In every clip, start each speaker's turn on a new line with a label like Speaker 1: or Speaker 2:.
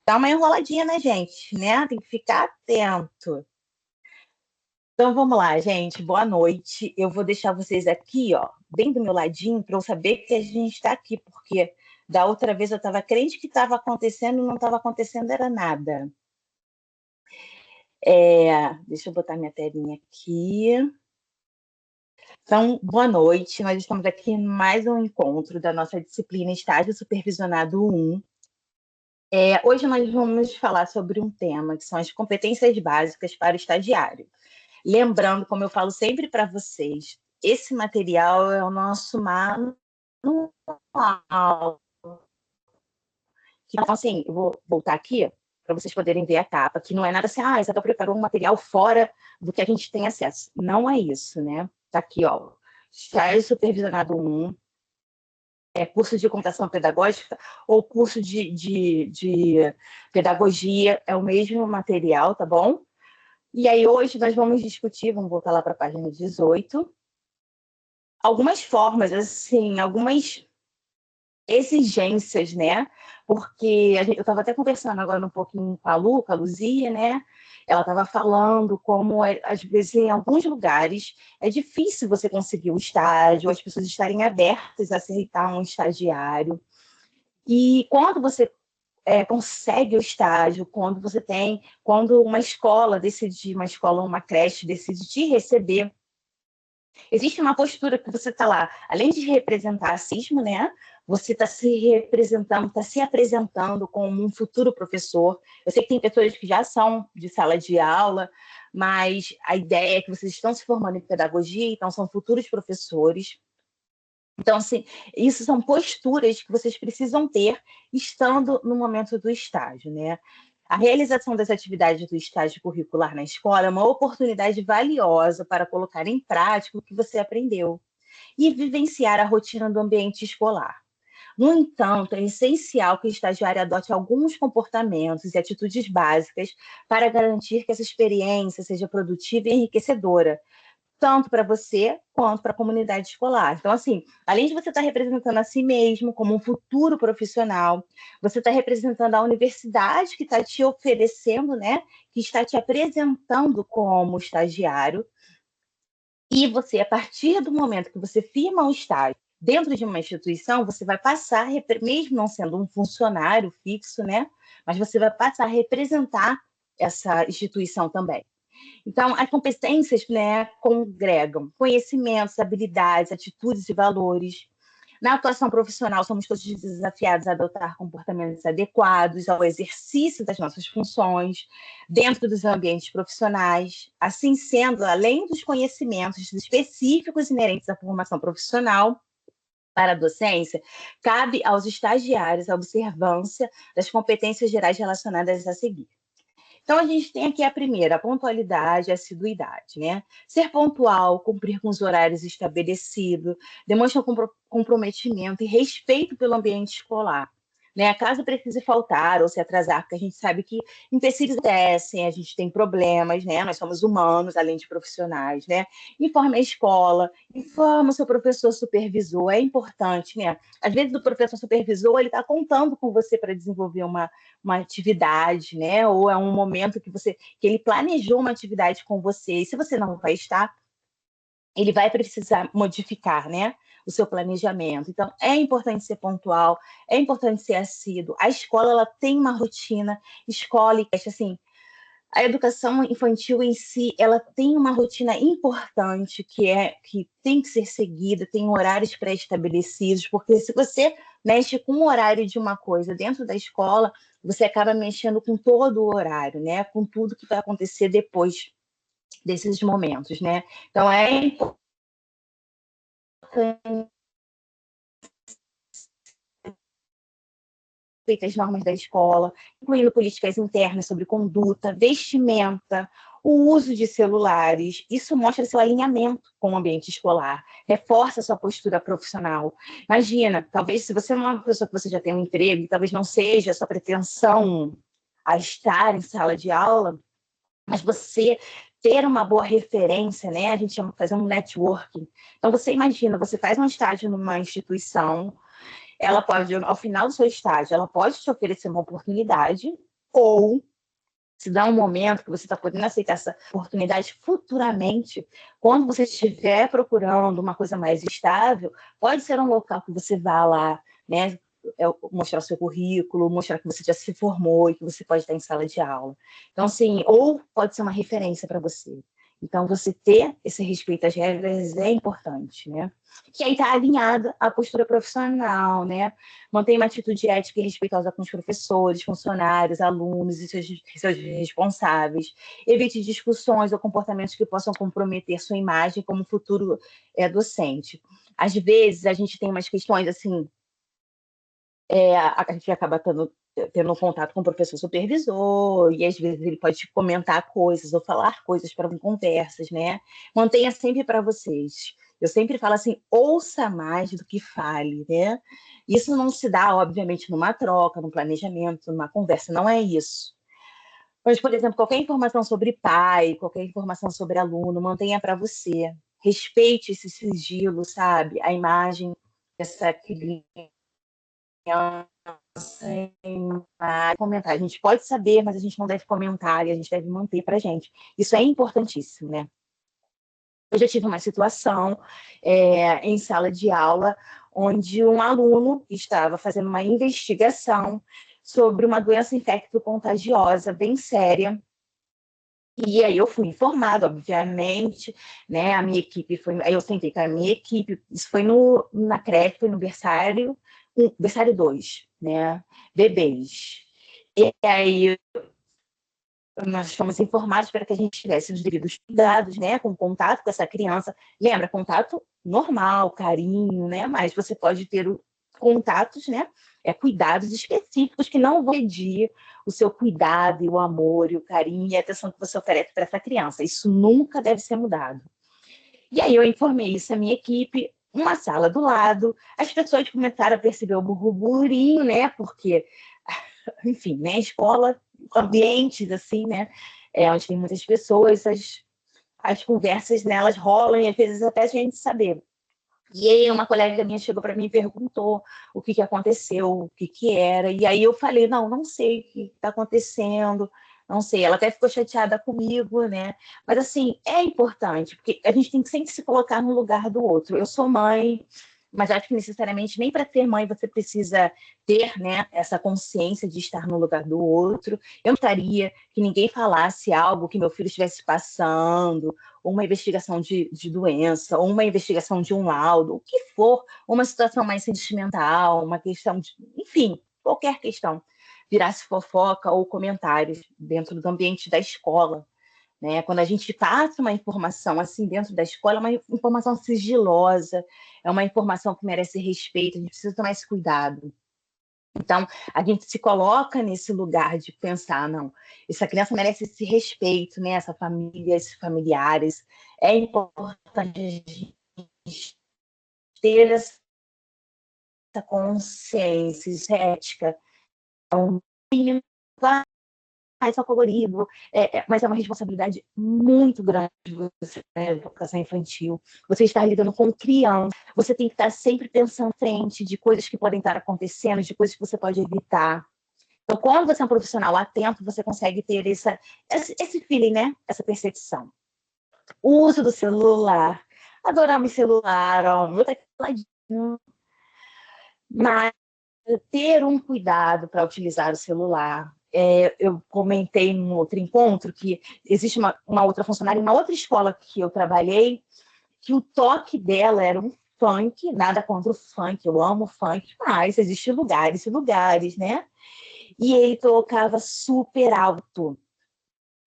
Speaker 1: dá uma enroladinha na gente, né? Tem que ficar atento. Então vamos lá, gente. Boa noite. Eu vou deixar vocês aqui, ó, bem do meu ladinho, para eu saber que a gente está aqui, porque da outra vez eu estava crente que estava acontecendo, não estava acontecendo, era nada. Deixa eu botar minha telinha aqui. Então, boa noite. Nós estamos aqui em mais um encontro da nossa disciplina Estágio Supervisionado 1. Hoje nós vamos falar sobre um tema que são as competências básicas para o estagiário. Lembrando, como eu falo sempre para vocês, esse material é o nosso manual. Então, assim, eu vou voltar aqui para vocês poderem ver a capa, que não é nada assim, você preparou um material fora do que a gente tem acesso. Não é isso, né? Está aqui, ó, Estágio Supervisionado 1, curso de computação pedagógica ou curso de pedagogia, é o mesmo material, tá bom? E aí hoje nós vamos discutir, vamos voltar lá para a página 18, algumas formas, assim, algumas exigências, né? Porque eu estava até conversando agora um pouquinho com a Luzia, né? Ela estava falando como, às vezes, em alguns lugares, é difícil você conseguir um estágio, as pessoas estarem abertas a aceitar um estagiário. E quando você consegue o estágio, quando uma escola, uma creche decide te receber, existe uma postura que você está lá, além de representar racismo, né? Você está se representando, está se apresentando como um futuro professor. Eu sei que tem pessoas que já são de sala de aula, mas a ideia é que vocês estão se formando em pedagogia, então são futuros professores. Então, assim, isso são posturas que vocês precisam ter estando no momento do estágio, né? A realização das atividades do estágio curricular na escola é uma oportunidade valiosa para colocar em prática o que você aprendeu e vivenciar a rotina do ambiente escolar. No entanto, é essencial que o estagiário adote alguns comportamentos e atitudes básicas para garantir que essa experiência seja produtiva e enriquecedora, tanto para você quanto para a comunidade escolar. Então, assim, além de você estar representando a si mesmo como um futuro profissional, você está representando a universidade que está te oferecendo, né, que está te apresentando como estagiário, e você, a partir do momento que você firma um estágio dentro de uma instituição, você vai passar, mesmo não sendo um funcionário fixo, né, mas você vai passar a representar essa instituição também. Então, as competências, né, congregam conhecimentos, habilidades, atitudes e valores. Na atuação profissional, somos todos desafiados a adotar comportamentos adequados ao exercício das nossas funções dentro dos ambientes profissionais. Assim sendo, além dos conhecimentos específicos inerentes à formação profissional, para a docência, cabe aos estagiários a observância das competências gerais relacionadas a seguir. Então, a gente tem aqui a primeira, a pontualidade e a assiduidade, né? Ser pontual, cumprir com os horários estabelecidos, demonstra comprometimento e respeito pelo ambiente escolar. Né? Caso precise faltar ou se atrasar, porque a gente sabe que empecilhos acontecem, a gente tem problemas, né? Nós somos humanos, além de profissionais, né? Informe a escola, informa o seu professor supervisor, é importante, né? Às vezes o professor supervisor, ele está contando com você para desenvolver uma atividade, né? Ou é um momento que ele planejou uma atividade com você, e se você não vai estar, ele vai precisar modificar, né, o seu planejamento. Então, é importante ser pontual, é importante ser assíduo. A escola, ela tem uma rotina, escola e assim, a educação infantil em si, ela tem uma rotina importante que tem que ser seguida, tem horários pré-estabelecidos, porque se você mexe com o horário de uma coisa dentro da escola, você acaba mexendo com todo o horário, né? Com tudo que vai acontecer depois desses momentos, né? Então é importante as normas da escola, incluindo políticas internas sobre conduta, vestimenta, o uso de celulares. Isso mostra seu alinhamento com o ambiente escolar, reforça sua postura profissional. Imagina, talvez se você é uma pessoa que você já tem um emprego, e talvez não seja a sua pretensão a estar em sala de aula, mas você ter uma boa referência, né? A gente chama de fazer um networking. Então, você imagina, você faz um estágio numa instituição, ela pode, ao final do seu estágio, ela pode te oferecer uma oportunidade, Ou se dá um momento que você está podendo aceitar essa oportunidade futuramente, quando você estiver procurando uma coisa mais estável, pode ser um local que você vá lá, né, mostrar o seu currículo, mostrar que você já se formou e que você pode estar em sala de aula. Então, assim, ou pode ser uma referência para você. Então, você ter esse respeito às regras é importante, né? Que aí está alinhado à postura profissional, né? Mantenha uma atitude ética e respeitosa com os professores, funcionários, alunos e seus responsáveis. Evite discussões ou comportamentos que possam comprometer sua imagem como futuro docente. Às vezes, a gente tem umas questões assim, a gente acaba tendo contato com o professor supervisor, e às vezes ele pode te comentar coisas ou falar coisas para conversas, né? Mantenha sempre para vocês. Eu sempre falo assim, ouça mais do que fale, né? Isso não se dá, obviamente, numa troca, num planejamento, numa conversa, não é isso. Mas, por exemplo, qualquer informação sobre pai, qualquer informação sobre aluno, mantenha para você. Respeite esse sigilo, sabe? A imagem dessa criança comentar. A gente pode saber, mas a gente não deve comentar e a gente deve manter para a gente. Isso é importantíssimo, né? Eu já tive uma situação em sala de aula onde um aluno estava fazendo uma investigação sobre uma doença infecto-contagiosa bem séria. E aí eu fui informada, obviamente, né? A minha equipe foi. Aí eu sentei com a minha equipe, isso foi na creche, foi no berçário 2, né? Bebês. E aí nós fomos informados para que a gente tivesse os devidos cuidados, né? Com contato com essa criança. Lembra, contato normal, carinho, né? Mas você pode ter contatos, né? Cuidados específicos que não vão medir o seu cuidado e o amor e o carinho e a atenção que você oferece para essa criança. Isso nunca deve ser mudado. E aí eu informei isso à minha equipe, uma sala do lado, as pessoas começaram a perceber o burburinho, né? Porque, enfim, né? Escola, ambientes assim, né? Onde tem muitas pessoas, as conversas nelas rolam e às vezes até a gente saber. E aí uma colega minha chegou para mim e perguntou o que aconteceu, o que era. E aí eu falei, não sei o que está acontecendo, não sei. Ela até ficou chateada comigo, né? Mas assim, é importante, porque a gente tem que sempre se colocar no lugar do outro. Eu sou mãe, mas acho que necessariamente nem para ser mãe você precisa ter, né, essa consciência de estar no lugar do outro. Eu não gostaria que ninguém falasse algo que meu filho estivesse passando, ou uma investigação de doença, ou uma investigação de um laudo, o que for, uma situação mais sentimental, uma questão de, enfim, qualquer questão, virasse fofoca ou comentários dentro do ambiente da escola. Né? Quando a gente passa uma informação assim dentro da escola, é uma informação sigilosa, é uma informação que merece respeito, a gente precisa tomar esse cuidado. Então, a gente se coloca nesse lugar de pensar, não, essa criança merece esse respeito, né? Essa família, esses familiares. É importante a gente ter essa consciência, essa ética. Então, só colorido, mas é uma responsabilidade muito grande você, né, educação infantil. Você está lidando com criança, você tem que estar sempre pensando em frente de coisas que podem estar acontecendo, de coisas que você pode evitar. Então, quando você é um profissional atento, você consegue ter esse feeling, né? Essa percepção. O uso do celular. Adoramos celular, ó, meu tecladinho. Mas ter um cuidado para utilizar o celular. Eu comentei num outro encontro que existe uma outra funcionária, em uma outra escola que eu trabalhei, que o toque dela era um funk, nada contra o funk, eu amo funk, mas existem lugares e lugares, né? E ele tocava super alto.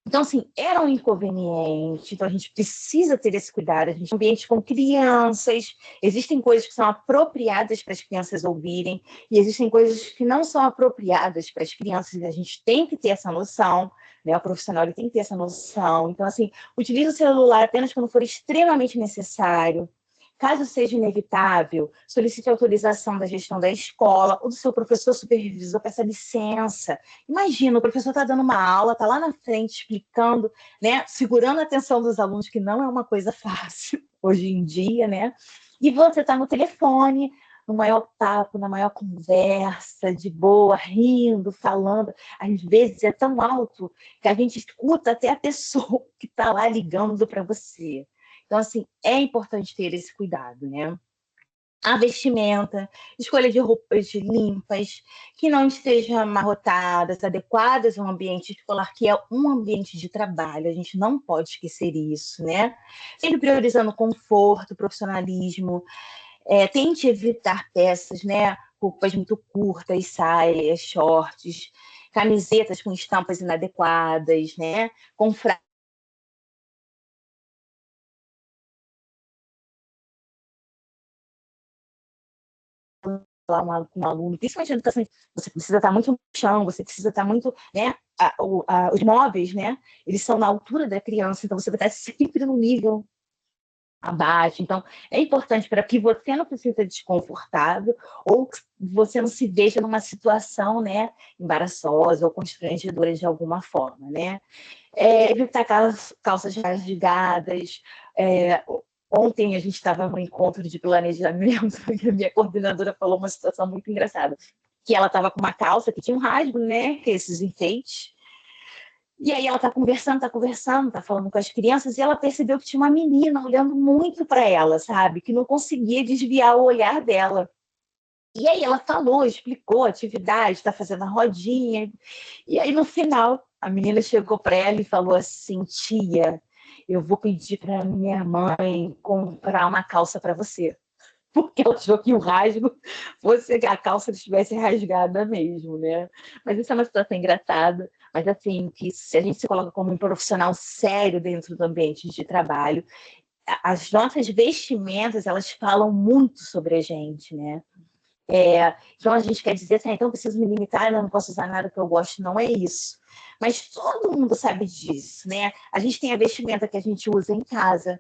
Speaker 1: Então, assim, era um inconveniente, então a gente precisa ter esse cuidado, a gente ambiente com crianças, existem coisas que são apropriadas para as crianças ouvirem, e existem coisas que não são apropriadas para as crianças, e a gente tem que ter essa noção, né? O profissional ele tem que ter essa noção. Então, assim, utilize o celular apenas quando for extremamente necessário. Caso seja inevitável, solicite autorização da gestão da escola ou do seu professor supervisor, peça licença. Imagina, o professor está dando uma aula, está lá na frente explicando, né, segurando a atenção dos alunos, que não é uma coisa fácil hoje em dia, né? E você está no telefone, no maior papo, na maior conversa, de boa, rindo, falando. Às vezes é tão alto que a gente escuta até a pessoa que está lá ligando para você. Então, assim, é importante ter esse cuidado, né? A vestimenta, escolha de roupas limpas, que não estejam amarrotadas, adequadas ao ambiente escolar, que é um ambiente de trabalho, a gente não pode esquecer isso, né? Sempre priorizando conforto, profissionalismo, tente evitar peças, né? Roupas muito curtas, saias, shorts, camisetas com estampas inadequadas, né? Com um aluno, principalmente na educação, você precisa estar muito no chão, você precisa estar muito, né? Os móveis, né? Eles são na altura da criança, então você vai estar sempre no nível abaixo. Então, é importante para que você não se sinta desconfortável ou que você não se veja numa situação, né, embaraçosa ou constrangedora de alguma forma, né? Evitar calças rasgadas. Ontem a gente estava no encontro de planejamento e a minha coordenadora falou uma situação muito engraçada, que ela estava com uma calça que tinha um rasgo, né, que é esses enfeites, e aí ela tá falando com as crianças, e ela percebeu que tinha uma menina olhando muito para ela, sabe? Que não conseguia desviar o olhar dela. E aí ela falou, explicou a atividade, está fazendo a rodinha. E aí no final, a menina chegou para ela e falou assim: tia, eu vou pedir para minha mãe comprar uma calça para você. Porque ela achou que o rasgo fosse a calça estivesse rasgada mesmo, né? Mas isso é uma situação engraçada, mas assim, que se a gente se coloca como um profissional sério dentro do ambiente de trabalho, as nossas vestimentas, elas falam muito sobre a gente, né? Então a gente quer dizer assim, então eu preciso me limitar, eu não posso usar nada que eu gosto, não é isso. Mas todo mundo sabe disso, né? A gente tem a vestimenta que a gente usa em casa,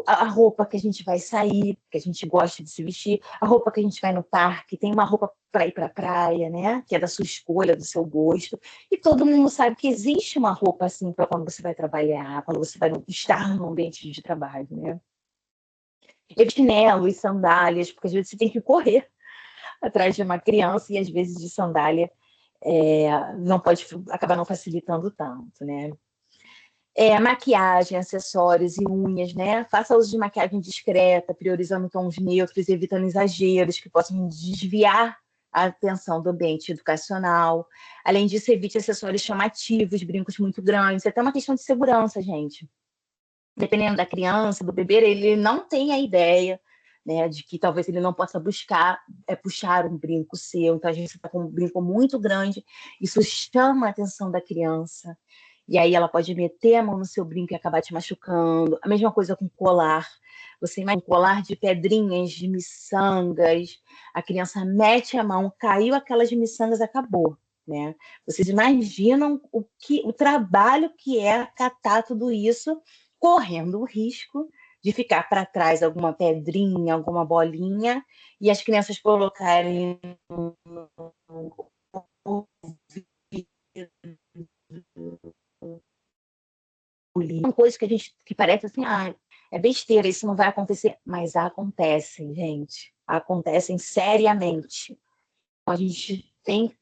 Speaker 1: a roupa que a gente vai sair, que a gente gosta de se vestir, a roupa que a gente vai no parque, tem uma roupa para ir para a praia, né? Que é da sua escolha, do seu gosto. E todo mundo sabe que existe uma roupa assim para quando você vai trabalhar, quando você vai estar no ambiente de trabalho, né? E chinelo e sandálias, porque às vezes você tem que correr atrás de uma criança e às vezes de sandália não pode acabar não facilitando tanto, né? Maquiagem, acessórios e unhas, né? Faça uso de maquiagem discreta, priorizando tons neutros, evitando exageros que possam desviar a atenção do ambiente educacional. Além disso, evite acessórios chamativos, brincos muito grandes. É até uma questão de segurança, gente. Dependendo da criança, do bebê, ele não tem a ideia, né, de que talvez ele não possa puxar um brinco seu. Então, a gente está com um brinco muito grande, isso chama a atenção da criança. E aí ela pode meter a mão no seu brinco e acabar te machucando. A mesma coisa com colar. Você imagina um colar de pedrinhas, de miçangas, a criança mete a mão, caiu aquelas miçangas, acabou. Né? Vocês imaginam o trabalho que é catar tudo isso, correndo o risco de ficar para trás alguma pedrinha, alguma bolinha, e as crianças colocarem são coisas que a gente que parece assim, é besteira, isso não vai acontecer, mas acontecem, gente, acontecem seriamente. Então, a gente tem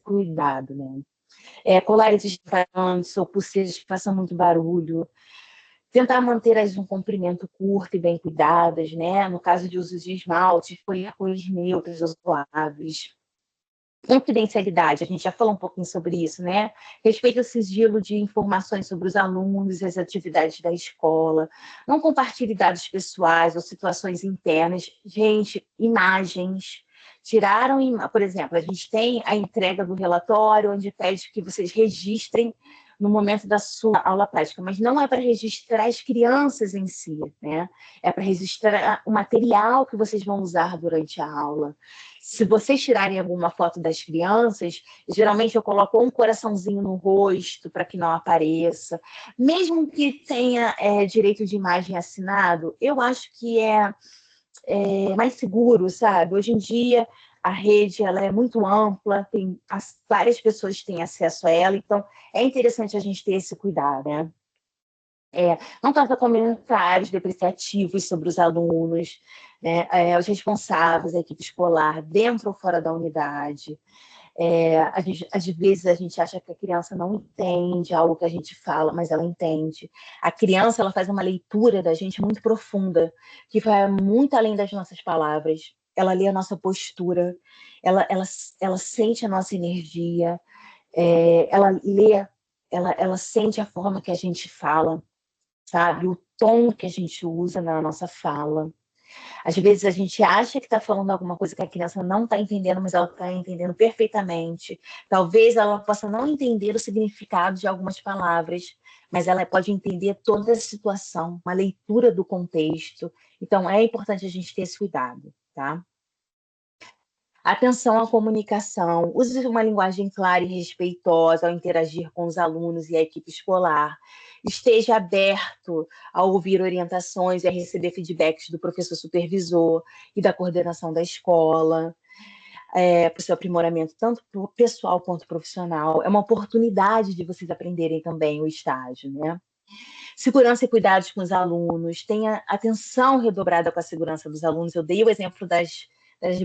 Speaker 1: cuidado, né? Colares esfarantes ou pulseiras que façam muito barulho, tentar manter as um comprimento curto e bem cuidadas, né? No caso de uso de esmalte, escolher cores neutras ou suaves. Confidencialidade, a gente já falou um pouquinho sobre isso, né? Respeito ao sigilo de informações sobre os alunos e as atividades da escola. Não compartilhe dados pessoais ou situações internas. Gente, imagens. Tiraram, por exemplo, a gente tem a entrega do relatório, onde pede que vocês registrem no momento da sua aula prática, mas não é para registrar as crianças em si, né? É para registrar o material que vocês vão usar durante a aula. Se vocês tirarem alguma foto das crianças, geralmente eu coloco um coraçãozinho no rosto para que não apareça. Mesmo que tenha direito de imagem assinado, eu acho que é mais seguro, sabe? Hoje em dia a rede ela é muito ampla, várias pessoas têm acesso a ela, então é interessante a gente ter esse cuidado, né? Não faça comentários depreciativos sobre os alunos, né? Os responsáveis, a equipe escolar, dentro ou fora da unidade. Às vezes a gente acha que a criança não entende algo que a gente fala, mas ela entende. A criança ela faz uma leitura da gente muito profunda, que vai muito além das nossas palavras. Ela lê a nossa postura, ela sente a nossa energia, ela lê, ela sente a forma que a gente fala, sabe? O tom que a gente usa na nossa fala. Às vezes a gente acha que está falando alguma coisa que a criança não está entendendo, mas ela está entendendo perfeitamente. Talvez ela possa não entender o significado de algumas palavras, mas ela pode entender toda a situação, uma leitura do contexto. Então, é importante a gente ter esse cuidado, tá? Atenção à comunicação. Use uma linguagem clara e respeitosa ao interagir com os alunos e a equipe escolar. Esteja aberto a ouvir orientações e a receber feedbacks do professor supervisor e da coordenação da escola, para o seu aprimoramento, tanto pessoal quanto profissional. É uma oportunidade de vocês aprenderem também o estágio, né? Segurança e cuidados com os alunos. Tenha atenção redobrada com a segurança dos alunos. Eu dei o exemplo das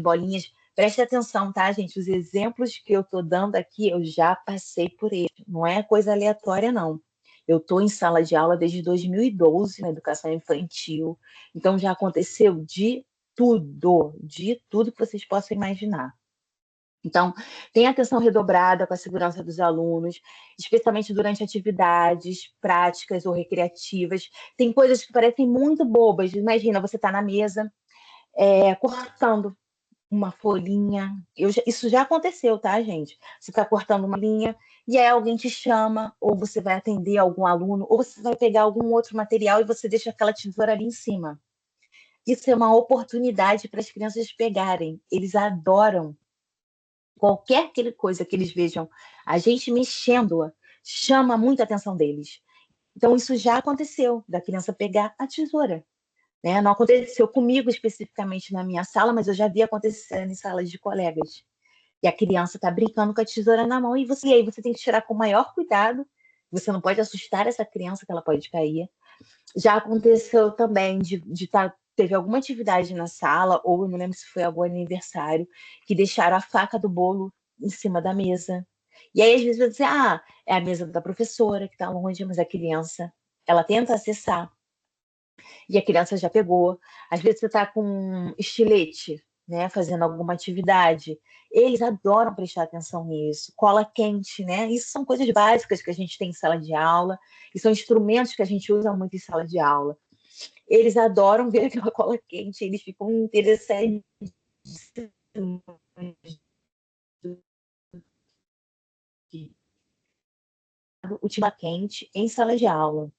Speaker 1: bolinhas. Preste atenção, tá, gente? Os exemplos que eu estou dando aqui, eu já passei por eles. Não é coisa aleatória, não. Eu estou em sala de aula desde 2012 na educação infantil. Então, já aconteceu de tudo que vocês possam imaginar. Então, tenha atenção redobrada com a segurança dos alunos, especialmente durante atividades práticas ou recreativas. Tem coisas que parecem muito bobas. Imagina, você está na mesa, cortando uma folhinha. Isso já aconteceu, tá, gente? Você está cortando uma linha e aí alguém te chama, ou você vai atender algum aluno, ou você vai pegar algum outro material e você deixa aquela tesoura ali em cima. Isso é uma oportunidade para as crianças pegarem. Eles adoram qualquer coisa que eles vejam a gente mexendo, chama muito a atenção deles. Então, isso já aconteceu, da criança pegar a tesoura. Né? Não aconteceu comigo especificamente na minha sala, mas eu já vi acontecendo em salas de colegas. E a criança está brincando com a tesoura na mão, e aí você tem que tirar com o maior cuidado. Você não pode assustar essa criança, que ela pode cair. Já aconteceu também teve alguma atividade na sala, ou eu não lembro se foi algum aniversário, que deixaram a faca do bolo em cima da mesa. E aí, às vezes, você dizer, é a mesa da professora que está longe, mas a criança, ela tenta acessar. E a criança já pegou. Às vezes você está com um estilete, né, fazendo alguma atividade. Eles adoram prestar atenção nisso. Cola quente, né? Isso são coisas básicas que a gente tem em sala de aula, e são instrumentos que a gente usa muito em sala de aula. Eles adoram ver aquela cola quente, eles ficam interessados última quente em sala de aula.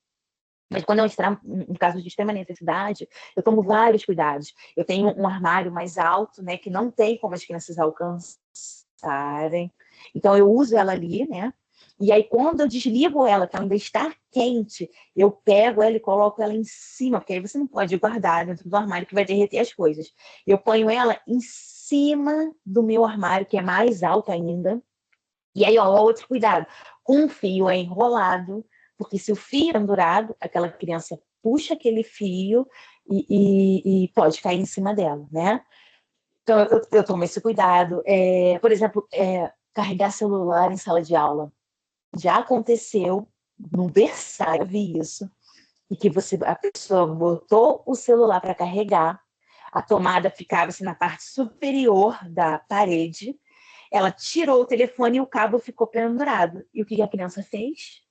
Speaker 1: Mas quando eu entrar em caso de extrema necessidade, eu tomo vários cuidados. Eu tenho um armário mais alto, né, que não tem como as crianças alcançarem. Então, eu uso ela ali, né? E aí, quando eu desligo ela, que ela ainda está quente, eu pego ela e coloco ela em cima, porque aí você não pode guardar dentro do armário que vai derreter as coisas. Eu ponho ela em cima do meu armário, que é mais alto ainda. E aí, ó, outro cuidado. Com o fio é enrolado, porque se o fio é pendurado, aquela criança puxa aquele fio e pode cair em cima dela, né? Então, eu tomo esse cuidado. Por exemplo, carregar celular em sala de aula. Já aconteceu no berçário, eu vi isso, e que a pessoa botou o celular para carregar, a tomada ficava assim, na parte superior da parede, ela tirou o telefone e o cabo ficou pendurado. E o que a criança fez?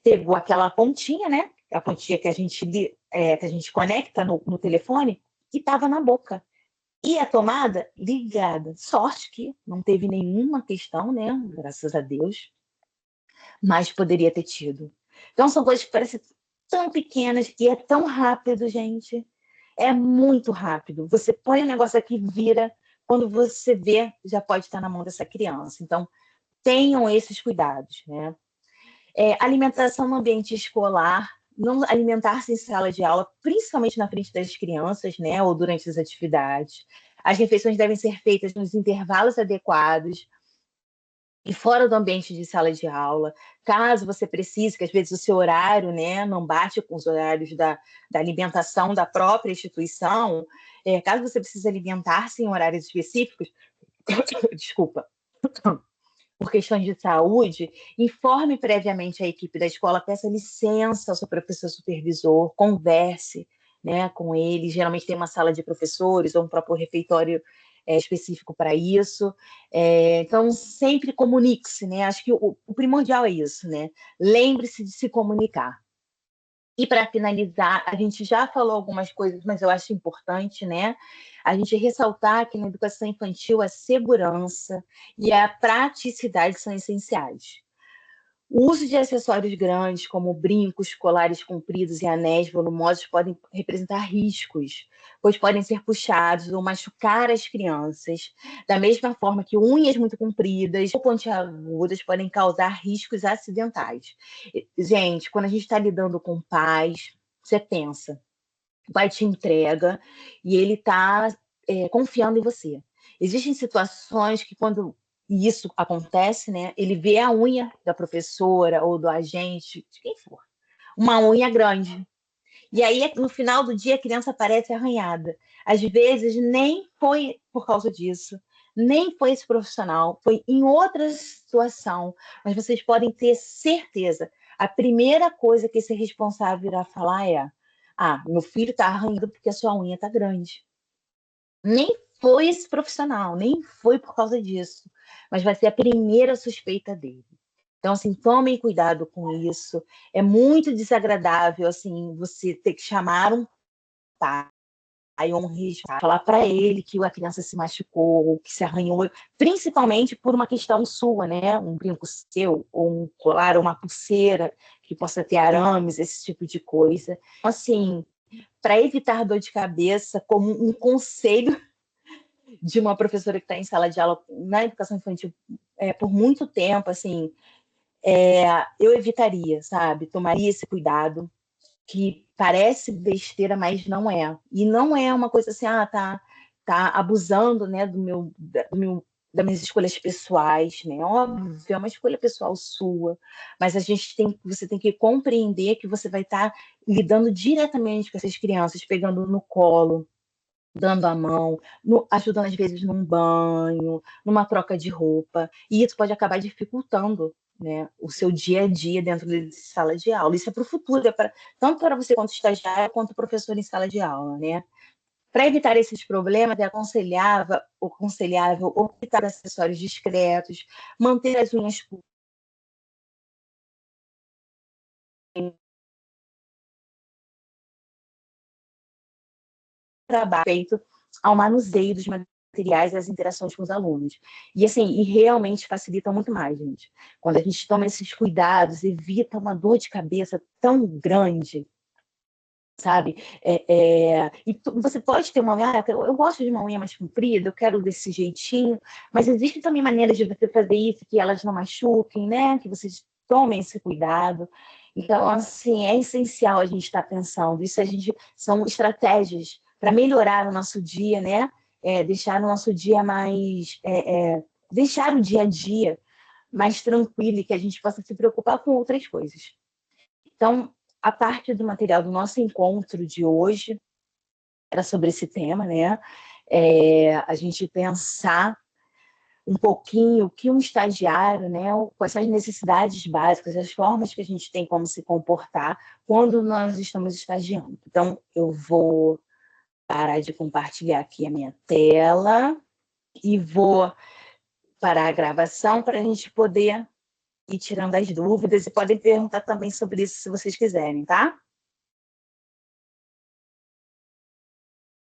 Speaker 1: Pegou aquela pontinha, né? A pontinha que a gente conecta no telefone, e estava na boca. E a tomada ligada. Sorte que não teve nenhuma questão, né? Graças a Deus. Mas poderia ter tido. Então, são coisas que parecem tão pequenas e é tão rápido, gente. É muito rápido. Você põe o negócio aqui, vira. Quando você vê, já pode estar na mão dessa criança. Então, tenham esses cuidados, né? Alimentação no ambiente escolar, não alimentar-se em sala de aula, principalmente na frente das crianças, né? Ou durante as atividades. As refeições devem ser feitas nos intervalos adequados. e fora do ambiente de sala de aula, caso você precise, que às vezes o seu horário, né, não bate com os horários da alimentação da própria instituição, caso você precise alimentar-se em horários específicos, desculpa, por questões de saúde, informe previamente a equipe da escola, peça licença ao seu professor supervisor, converse, né, com ele. Geralmente tem uma sala de professores ou um próprio refeitório específico para isso. Então, sempre comunique-se, né? Acho que o primordial é isso, né? Lembre-se de se comunicar. E para finalizar, a gente já falou algumas coisas, mas eu acho importante, né? A gente ressaltar que na educação infantil a segurança e a praticidade são essenciais. O uso de acessórios grandes, como brincos, colares compridos e anéis volumosos, podem representar riscos, pois podem ser puxados ou machucar as crianças. Da mesma forma que unhas muito compridas ou pontiagudas podem causar riscos acidentais. Gente, quando a gente está lidando com pais, você pensa, o pai te entrega e ele está confiando em você. Existem situações que quando isso acontece, né, ele vê a unha da professora ou do agente, de quem for, uma unha grande. E aí, no final do dia, a criança aparece arranhada. Às vezes, nem foi por causa disso, nem foi esse profissional, foi em outra situação. Mas vocês podem ter certeza, a primeira coisa que esse responsável irá falar é: ah, meu filho está arranhando porque a sua unha está grande. Nem foi esse profissional, nem foi por causa disso, mas vai ser a primeira suspeita dele. Então, assim, tomem cuidado com isso. É muito desagradável, assim, você ter que chamar um pai ou um responsável, falar para ele que a criança se machucou, ou que se arranhou, principalmente por uma questão sua, né? Um brinco seu, ou um colar, ou uma pulseira que possa ter arames, esse tipo de coisa. Então, assim, para evitar dor de cabeça, como um conselho de uma professora que está em sala de aula na educação infantil por muito tempo, assim, eu evitaria, sabe? Tomaria esse cuidado, que parece besteira, mas não é. E não é uma coisa assim, tá abusando, né, das minhas escolhas pessoais, né? Óbvio, é uma escolha pessoal sua, mas você tem que compreender que você vai estar lidando diretamente com essas crianças, pegando no colo, dando a mão, ajudando às vezes num banho, numa troca de roupa, e isso pode acabar dificultando, né, o seu dia a dia dentro de sala de aula. Isso é para o futuro, tanto para você quanto estagiário, quanto professor em sala de aula, né? Para evitar esses problemas, é aconselhável optar por acessórios discretos, manter as unhas trabalho feito ao manuseio dos materiais e as interações com os alunos. E assim, e realmente facilita muito mais, gente. Quando a gente toma esses cuidados, evita uma dor de cabeça tão grande, sabe? Você pode ter uma unha, eu gosto de uma unha mais comprida, eu quero desse jeitinho, mas existem também maneiras de você fazer isso que elas não machuquem, né? Que vocês tomem esse cuidado. Então, assim, é essencial a gente estar pensando. São estratégias para melhorar o nosso dia, né? Deixar o nosso dia mais, deixar o dia a dia mais tranquilo e que a gente possa se preocupar com outras coisas. Então, a parte do material do nosso encontro de hoje era sobre esse tema, né? A gente pensar um pouquinho o que um estagiário, né? Quais são as necessidades básicas, as formas que a gente tem como se comportar quando nós estamos estagiando. Então, eu vou parar de compartilhar aqui a minha tela e vou parar a gravação para a gente poder ir tirando as dúvidas e podem perguntar também sobre isso se vocês quiserem, tá?